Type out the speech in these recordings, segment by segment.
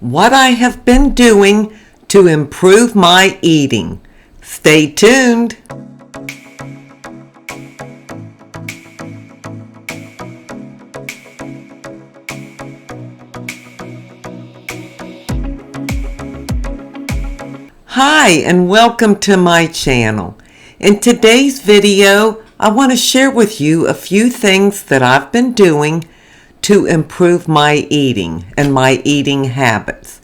what I have been doing to improve my eating. Stay tuned. Hi, and welcome to my channel. In today's video, I want to share with you a few things that I've been doing to improve my eating and my eating habits.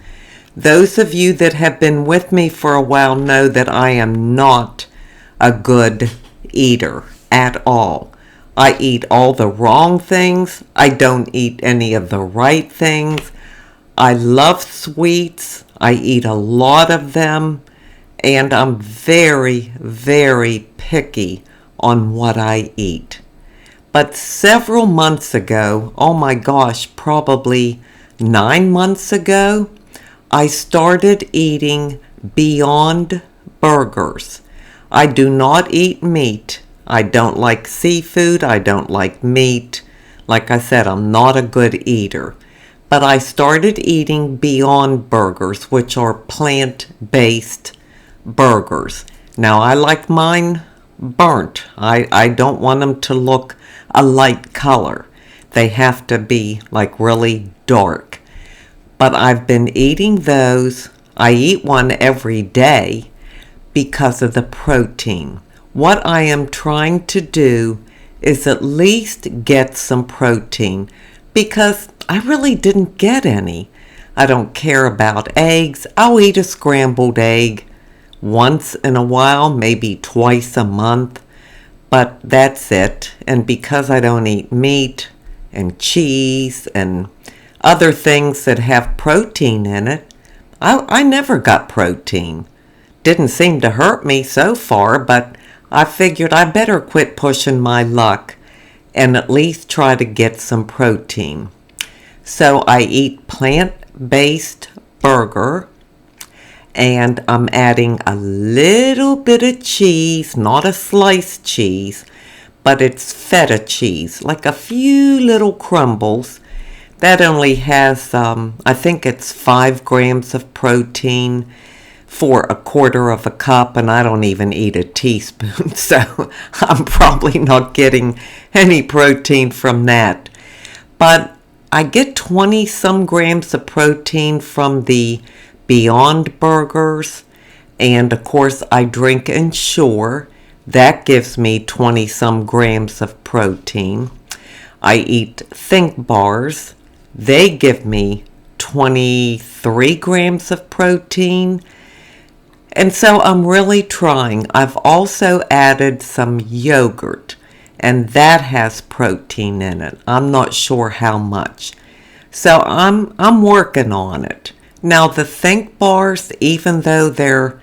Those of you that have been with me for a while know that I am not a good eater at all. I eat all the wrong things. I don't eat any of the right things. I love sweets. I eat a lot of them. And I'm very, very picky on what I eat. But several months ago, oh my gosh, probably 9 months ago, I started eating Beyond Burgers. I do not eat meat. I don't like seafood. I don't like meat. Like I said, I'm not a good eater. But I started eating Beyond Burgers, which are plant-based burgers. Now, I like mine burnt. I don't want them to look a light color. They have to be like really dark. But I've been eating those. I eat one every day because of the protein. What I am trying to do is at least get some protein because I really didn't get any. I don't care about eggs. I'll eat a scrambled egg once in a while, maybe twice a month, but that's it. And because I don't eat meat and cheese and other things that have protein in it, I never got protein. Didn't seem to hurt me so far, but I figured I better quit pushing my luck and at least try to get some protein. So I eat plant-based burger, and I'm adding a little bit of cheese, not a sliced cheese, but it's feta cheese, like a few little crumbles. That only has, I think it's 5 grams of protein for a quarter of a cup, and I don't even eat a teaspoon, so I'm probably not getting any protein from that. But I get 20 some grams of protein from the Beyond Burgers, and of course I drink Ensure. That gives me 20 some grams of protein. I eat Think bars. They give me 23 grams of protein. And so I'm really trying. I've also added some yogurt, and that has protein in it. I'm not sure how much. So I'm working on it. Now the Think bars, even though they're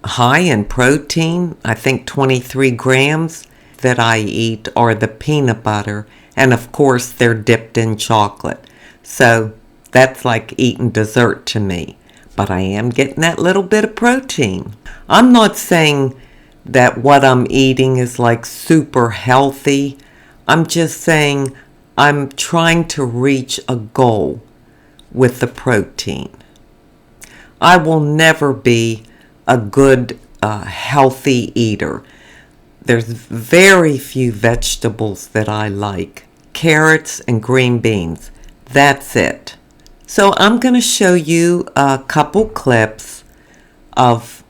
high in protein, I think 23 grams that I eat are the peanut butter, and of course they're dipped in chocolate. So that's like eating dessert to me. But I am getting that little bit of protein. I'm not saying that what I'm eating is like super healthy. I'm just saying I'm trying to reach a goal with the protein. I will never be a good, healthy eater. There's very few vegetables that I like. Carrots and green beans. That's it. So I'm going to show you a couple clips of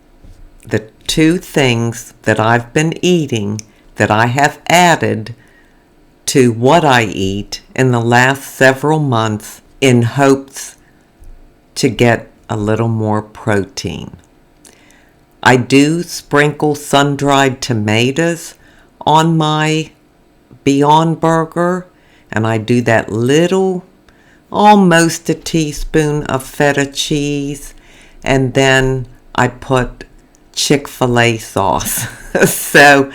the 2 things that I've been eating that I have added to what I eat in the last several months in hopes to get a little more protein. I do sprinkle sun-dried tomatoes on my Beyond Burger, and I do that little, almost a teaspoon of feta cheese, and then I put Chick-fil-A sauce. So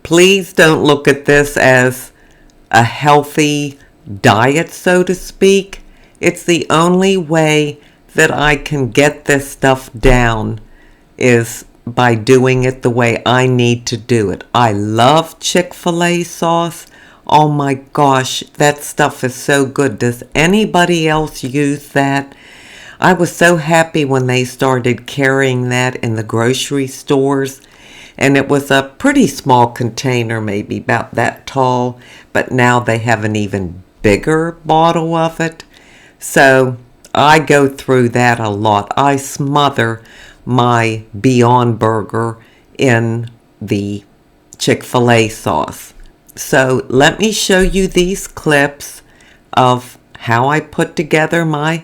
please don't look at this as a healthy diet, so to speak. It's the only way that I can get this stuff down is by doing it the way I need to do it. I love Chick-fil-A sauce. Oh my gosh, that stuff is so good. Does anybody else use that? I was so happy when they started carrying that in the grocery stores. And it was a pretty small container, maybe about that tall, but now they have an even bigger bottle of it. So I go through that a lot. I smother my Beyond Burger in the Chick-fil-A sauce. So let me show you these clips of how I put together my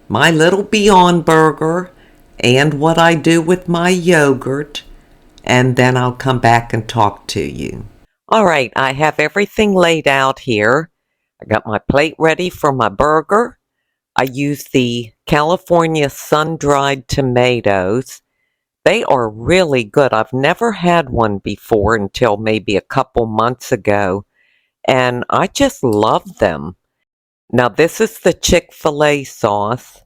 little Beyond Burger and what I do with my yogurt, and then I'll come back and talk to you. All right, I have everything laid out here. I got my plate ready for my burger. I use the California sun-dried tomatoes. They are really good. I've never had one before until maybe a couple months ago, and I just love them. Now, this is the Chick-fil-A sauce,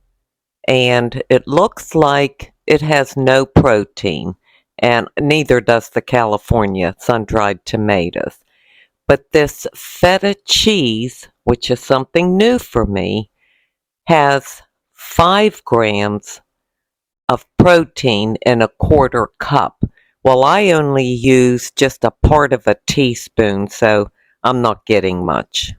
and it looks like it has no protein, and neither does the California sun-dried tomatoes. But this feta cheese, which is something new for me, has 5 grams of protein in a quarter cup. Well, I only use just a part of a teaspoon, so I'm not getting much.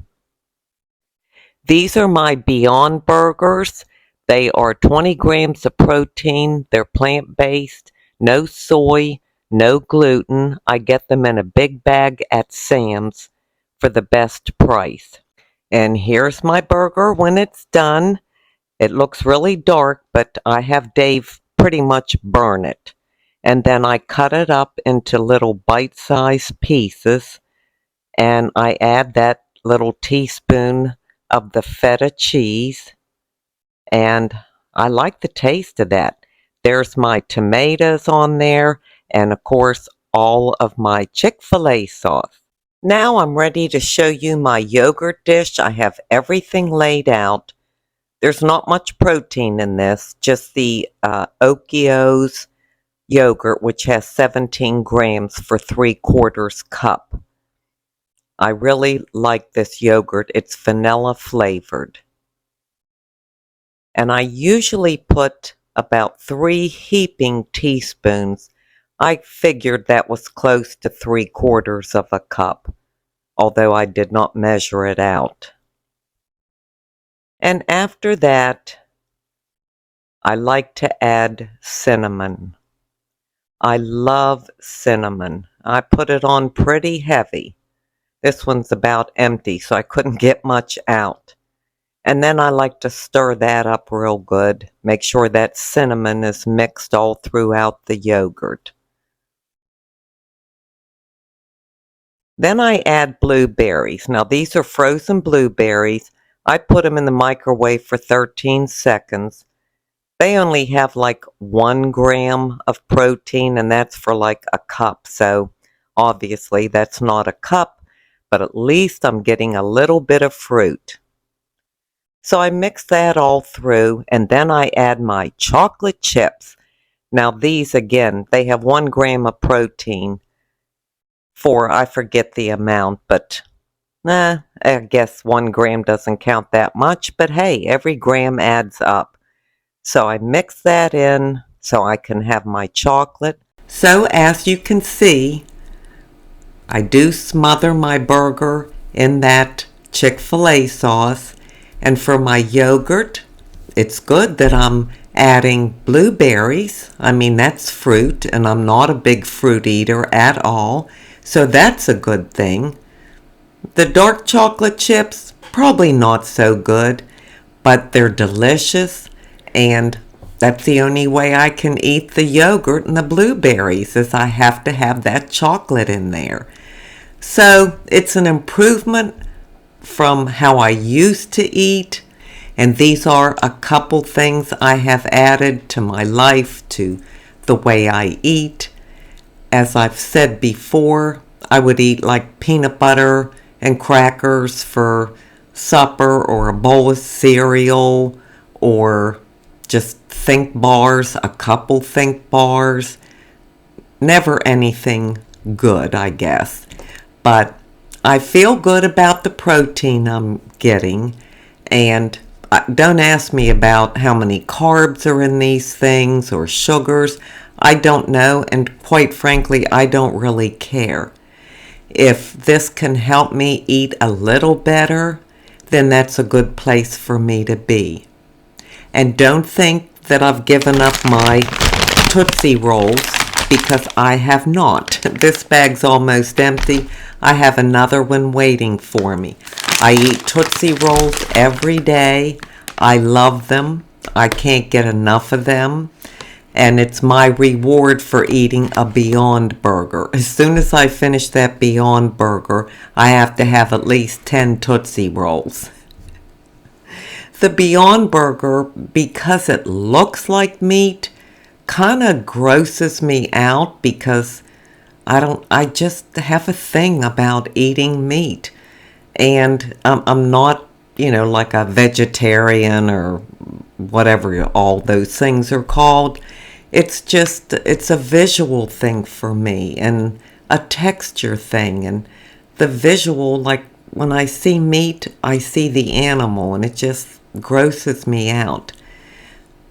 These are my Beyond Burgers. They are 20 grams of protein. They're plant-based, no soy, no gluten. I get them in a big bag at Sam's for the best price. And here's my burger when it's done. It looks really dark, but I have Dave pretty much burn it. And then I cut it up into little bite-sized pieces, and I add that little teaspoon of the feta cheese, and I like the taste of that. There's my tomatoes on there, and of course all of my Chick-fil-A sauce. Now I'm ready to show you my yogurt dish. I have everything laid out. There's not much protein in this, just the OKATIE yogurt, which has 17 grams for 3/4 cup. I really like this yogurt. It's vanilla flavored. And I usually put about 3 heaping teaspoons. I figured that was close to 3/4 of a cup, although I did not measure it out. And after that, I like to add cinnamon. I love cinnamon. I put it on pretty heavy. This one's about empty, so I couldn't get much out. And then I like to stir that up real good. Make sure that cinnamon is mixed all throughout the yogurt. Then I add blueberries. Now these are frozen blueberries. I put them in the microwave for 13 seconds. They only have like 1 gram of protein, and that's for like a cup. So obviously that's not a cup, but at least I'm getting a little bit of fruit. So I mix that all through, and then I add my chocolate chips. Now these, again, they have 1 gram of protein for, I forget the amount, but I guess 1 gram doesn't count that much, but hey, every gram adds up. So I mix that in so I can have my chocolate. So as you can see, I do smother my burger in that Chick-fil-A sauce. And for my yogurt, it's good that I'm adding blueberries. I mean, that's fruit, and I'm not a big fruit eater at all. So that's a good thing. The dark chocolate chips, probably not so good, but they're delicious, and that's the only way I can eat the yogurt and the blueberries, is I have to have that chocolate in there. So it's an improvement from how I used to eat, and these are a couple things I have added to my life, to the way I eat. As I've said before, I would eat like peanut butter and crackers for supper, or a bowl of cereal, or just Think bars, a couple Think bars. Never anything good, I guess. But I feel good about the protein I'm getting, and Don't ask me about how many carbs are in these things or sugars. I don't know, and quite frankly, I don't really care. If this can help me eat a little better, then that's a good place for me to be. And don't think that I've given up my Tootsie Rolls, because I have not. This bag's almost empty. I have another one waiting for me. I eat Tootsie Rolls every day. I love them. I can't get enough of them. And it's my reward for eating a Beyond Burger. As soon as I finish that Beyond Burger, I have to have at least 10 Tootsie Rolls. The Beyond Burger, because it looks like meat, kind of grosses me out because I just have a thing about eating meat. And I'm not, like a vegetarian or whatever all those things are called. It's a visual thing for me and a texture thing. And the visual, like when I see meat, I see the animal and it just grosses me out.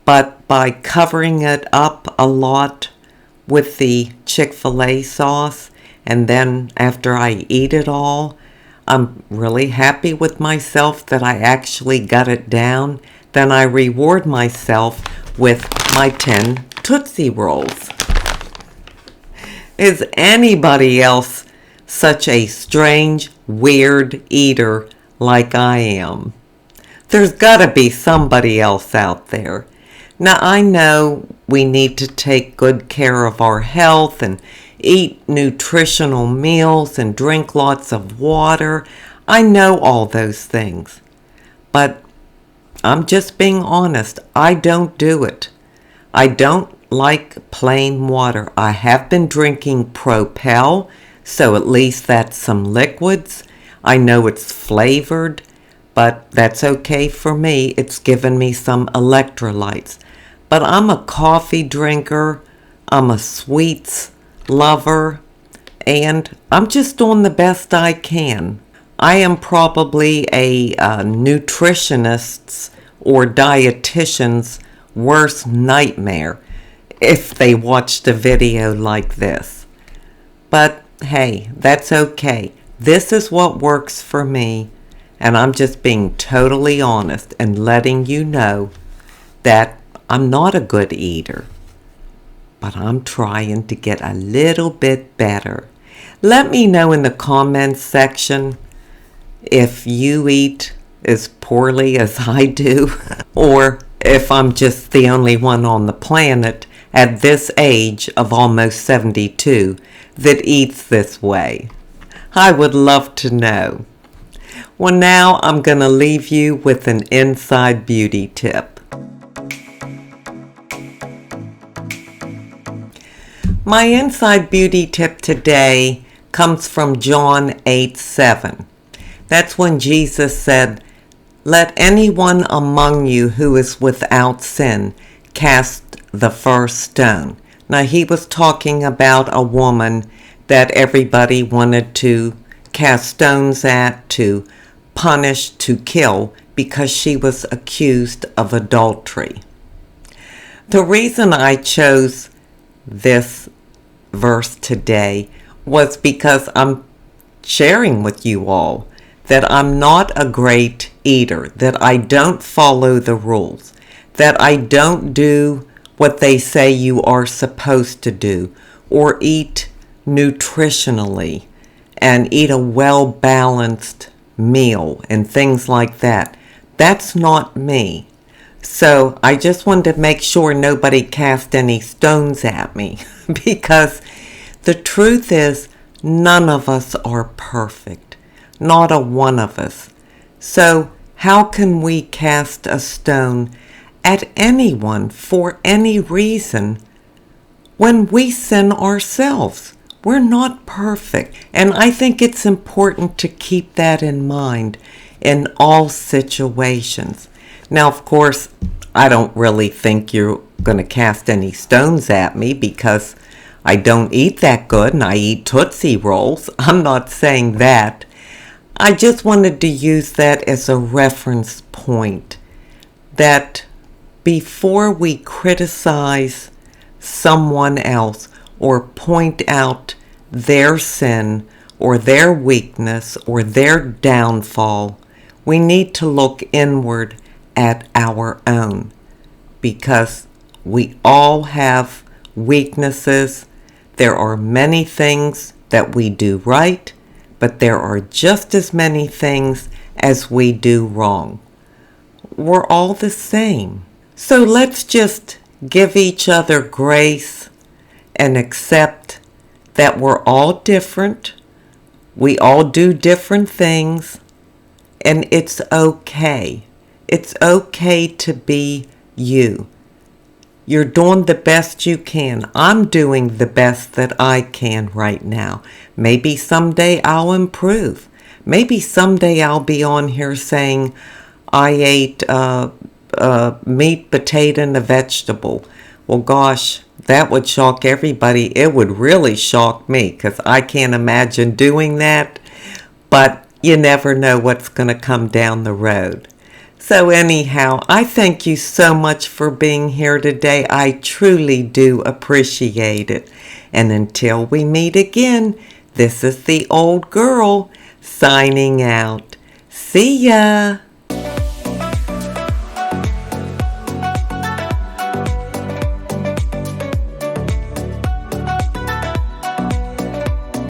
But by covering it up a lot with the Chick-fil-A sauce, and then after I eat it all, I'm really happy with myself that I actually got it down. Then I reward myself with my 10 Tootsie Rolls. Is anybody else such a strange, weird eater like I am? There's gotta be somebody else out there. Now, I know we need to take good care of our health and eat nutritional meals and drink lots of water. I know all those things. But I'm just being honest. I don't do it. I don't like plain water. I have been drinking Propel, so at least that's some liquids. I know it's flavored, but that's okay for me. It's given me some electrolytes. But I'm a coffee drinker, I'm a sweets lover, and I'm just doing the best I can. I am probably a nutritionist's or dietitian's worst nightmare if they watched a video like this. But hey, that's okay. This is what works for me, and I'm just being totally honest and letting you know that I'm not a good eater, but I'm trying to get a little bit better. Let me know in the comments section if you eat as poorly as I do, or if I'm just the only one on the planet at this age of almost 72 that eats this way. I would love to know. Well, now I'm going to leave you with an inside beauty tip. My inside beauty tip today comes from John 8:7. That's when Jesus said, "Let anyone among you who is without sin cast the first stone." Now, he was talking about a woman that everybody wanted to cast stones at, to punish, to kill, because she was accused of adultery. The reason I chose this verse today was because I'm sharing with you all that I'm not a great eater, that I don't follow the rules, that I don't do what they say you are supposed to do, or eat nutritionally and eat a well-balanced meal and things like that. That's not me. So I just wanted to make sure nobody cast any stones at me because the truth is none of us are perfect. Not a one of us. So how can we cast a stone at anyone for any reason when we sin ourselves? We're not perfect. And I think it's important to keep that in mind in all situations. Now, of course, I don't really think you're going to cast any stones at me because I don't eat that good and I eat Tootsie Rolls. I'm not saying that. I just wanted to use that as a reference point that before we criticize someone else or point out their sin or their weakness or their downfall, we need to look inward at our own, because we all have weaknesses. There are many things that we do right, but there are just as many things as we do wrong. We're all the same. So let's just give each other grace and accept that we're all different. We all do different things, and it's okay. It's okay to be you. You're doing the best you can. I'm doing the best that I can right now. Maybe someday I'll improve. Maybe someday I'll be on here saying I ate meat, potato, and a vegetable. Well, gosh, that would shock everybody. It would really shock me, because I can't imagine doing that. But you never know what's going to come down the road. So anyhow, I thank you so much for being here today. I truly do appreciate it. And until we meet again, this is the old girl signing out. See ya!